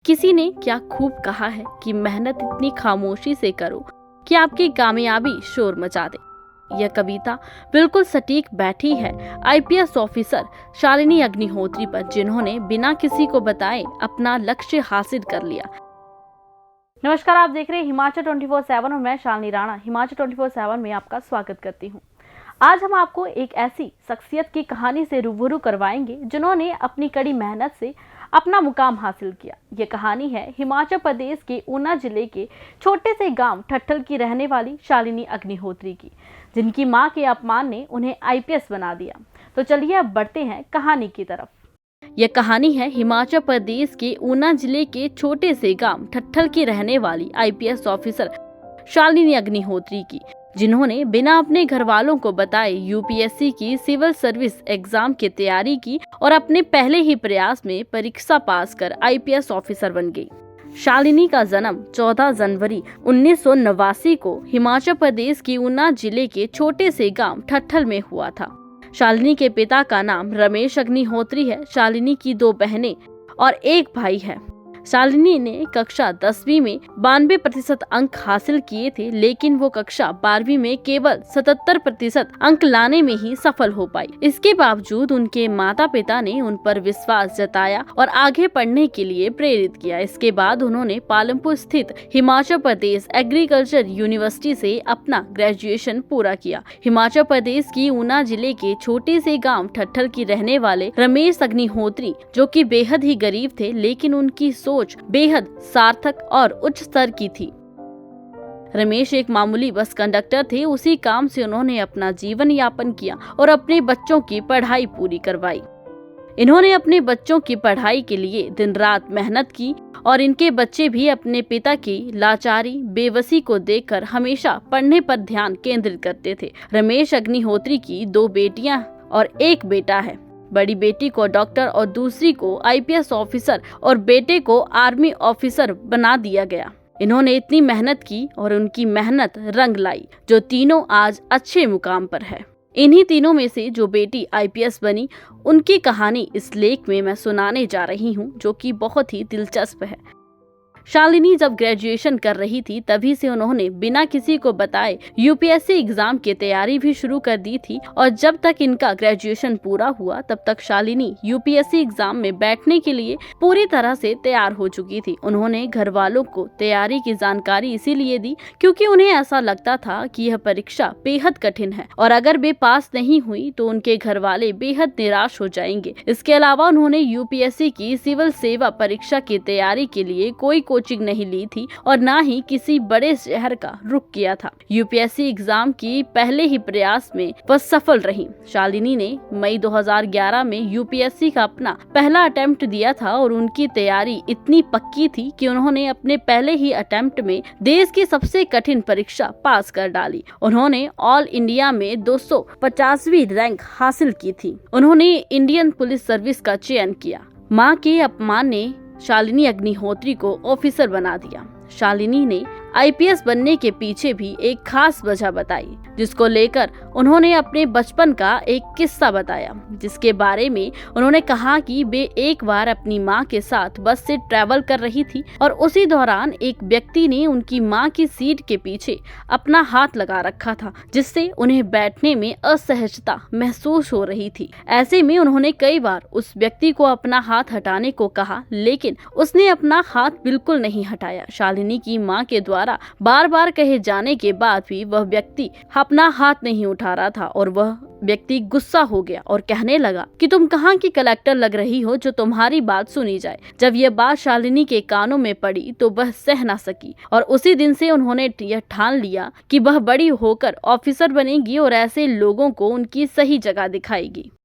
किसी ने क्या खूब कहा है कि मेहनत इतनी खामोशी से करो कि आपकी कामयाबी शोर मचा दे। यह कविता बिल्कुल सटीक बैठी है आईपीएस ऑफिसर शालिनी अग्निहोत्री पर, जिन्होंने बिना किसी को बताए अपना लक्ष्य हासिल कर लिया। नमस्कार, आप देख रहे हैं हिमाचल 24/7 और मैं शालिनी राणा हिमाचल 24/7 में आपका स्वागत करती हूं। आज हम आपको एक ऐसी शख्सियत की कहानी से रूबरू करवाएंगे जिन्होंने अपनी कड़ी मेहनत से अपना मुकाम हासिल किया। ये कहानी है हिमाचल प्रदेश के ऊना जिले के छोटे से गांव ठट्ठल की रहने वाली शालिनी अग्निहोत्री की, जिनकी मां के अपमान ने उन्हें आईपीएस बना दिया। तो चलिए अब बढ़ते हैं कहानी की तरफ। यह कहानी है हिमाचल प्रदेश के ऊना जिले के छोटे से गांव ठट्ठल की रहने वाली आईपीएस ऑफिसर शालिनी अग्निहोत्री की, जिन्होंने बिना अपने घर वालों को बताए यूपीएससी की सिविल सर्विस एग्जाम की तैयारी की और अपने पहले ही प्रयास में परीक्षा पास कर आईपीएस ऑफिसर बन गई। शालिनी का जन्म 14 जनवरी 1989 को हिमाचल प्रदेश के ऊना जिले के छोटे से गांव ठट्ठल में हुआ था। शालिनी के पिता का नाम रमेश अग्निहोत्री है। शालिनी की 2 बहनें और 1 भाई है। शालिनी ने कक्षा 10वीं में 92% अंक हासिल किए थे, लेकिन वो कक्षा 12वीं में केवल 77% अंक लाने में ही सफल हो पाई। इसके बावजूद उनके माता पिता ने उन पर विश्वास जताया और आगे पढ़ने के लिए प्रेरित किया। इसके बाद उन्होंने पालमपुर स्थित हिमाचल प्रदेश एग्रीकल्चर यूनिवर्सिटी से अपना ग्रेजुएशन पूरा किया। हिमाचल प्रदेश की ऊना जिले के छोटे से गाँव ठट्ठल की रहने वाले रमेश अग्निहोत्री, जो कि बेहद ही गरीब थे, लेकिन उनकी सोच बेहद सार्थक और उच्च स्तर की थी। रमेश एक मामूली बस कंडक्टर थे। उसी काम से उन्होंने अपना जीवन यापन किया और अपने बच्चों की पढ़ाई पूरी करवाई। इन्होंने अपने बच्चों की पढ़ाई के लिए दिन रात मेहनत की और इनके बच्चे भी अपने पिता की लाचारी बेबसी को देखकर हमेशा पढ़ने पर ध्यान केंद्रित करते थे। रमेश अग्निहोत्री की 2 बेटियां और 1 बेटा है। बड़ी बेटी को डॉक्टर और दूसरी को आईपीएस ऑफिसर और बेटे को आर्मी ऑफिसर बना दिया गया। इन्होंने इतनी मेहनत की और उनकी मेहनत रंग लाई, जो तीनों आज अच्छे मुकाम पर है। इन्हीं तीनों में से जो बेटी आईपीएस बनी, उनकी कहानी इस लेख में मैं सुनाने जा रही हूँ, जो कि बहुत ही दिलचस्प है। शालिनी जब ग्रेजुएशन कर रही थी, तभी से उन्होंने बिना किसी को बताए यूपीएससी एग्जाम की तैयारी भी शुरू कर दी थी और जब तक इनका ग्रेजुएशन पूरा हुआ, तब तक शालिनी यूपीएससी एग्जाम में बैठने के लिए पूरी तरह से तैयार हो चुकी थी। उन्होंने घर वालों को तैयारी की जानकारी इसीलिए दी क्योंकि उन्हें ऐसा लगता था कि यह परीक्षा बेहद कठिन है और अगर वे पास नहीं हुई तो उनके घर वाले बेहद निराश हो जाएंगे। इसके अलावा उन्होंने यूपीएससी की सिविल सेवा परीक्षा की तैयारी के लिए कोई कोचिंग नहीं ली थी और ना ही किसी बड़े शहर का रुख किया था। यूपीएससी एग्जाम की पहले ही प्रयास में वह सफल रही। शालिनी ने मई 2011 में यूपीएससी का अपना पहला अटेम्प्ट दिया था और उनकी तैयारी इतनी पक्की थी कि उन्होंने अपने पहले ही अटेम्प्ट में देश की सबसे कठिन परीक्षा पास कर डाली। उन्होंने ऑल इंडिया में 250वीं रैंक हासिल की थी। उन्होंने इंडियन पुलिस सर्विस का चयन किया। मां के अपमान ने शालिनी अग्निहोत्री को ऑफिसर बना दिया। शालिनी ने आईपीएस बनने के पीछे भी एक खास वजह बताई, जिसको लेकर उन्होंने अपने बचपन का एक किस्सा बताया, जिसके बारे में उन्होंने कहा कि वे एक बार अपनी मां के साथ बस से ट्रैवल कर रही थी और उसी दौरान एक व्यक्ति ने उनकी मां की सीट के पीछे अपना हाथ लगा रखा था, जिससे उन्हें बैठने में असहजता महसूस हो रही थी। ऐसे में उन्होंने कई बार उस व्यक्ति को अपना हाथ हटाने को कहा, लेकिन उसने अपना हाथ बिल्कुल नहीं हटाया। शालिनी की मां के द्वारा बार बार कहे जाने के बाद भी वह व्यक्ति अपना हाथ नहीं उठा रहा था और वह व्यक्ति गुस्सा हो गया और कहने लगा कि तुम कहाँ की कलेक्टर लग रही हो जो तुम्हारी बात सुनी जाए। जब यह बात शालिनी के कानों में पड़ी तो वह सह न सकी और उसी दिन से उन्होंने यह ठान लिया कि वह बड़ी होकर ऑफिसर बनेगी और ऐसे लोगों को उनकी सही जगह दिखाएगी।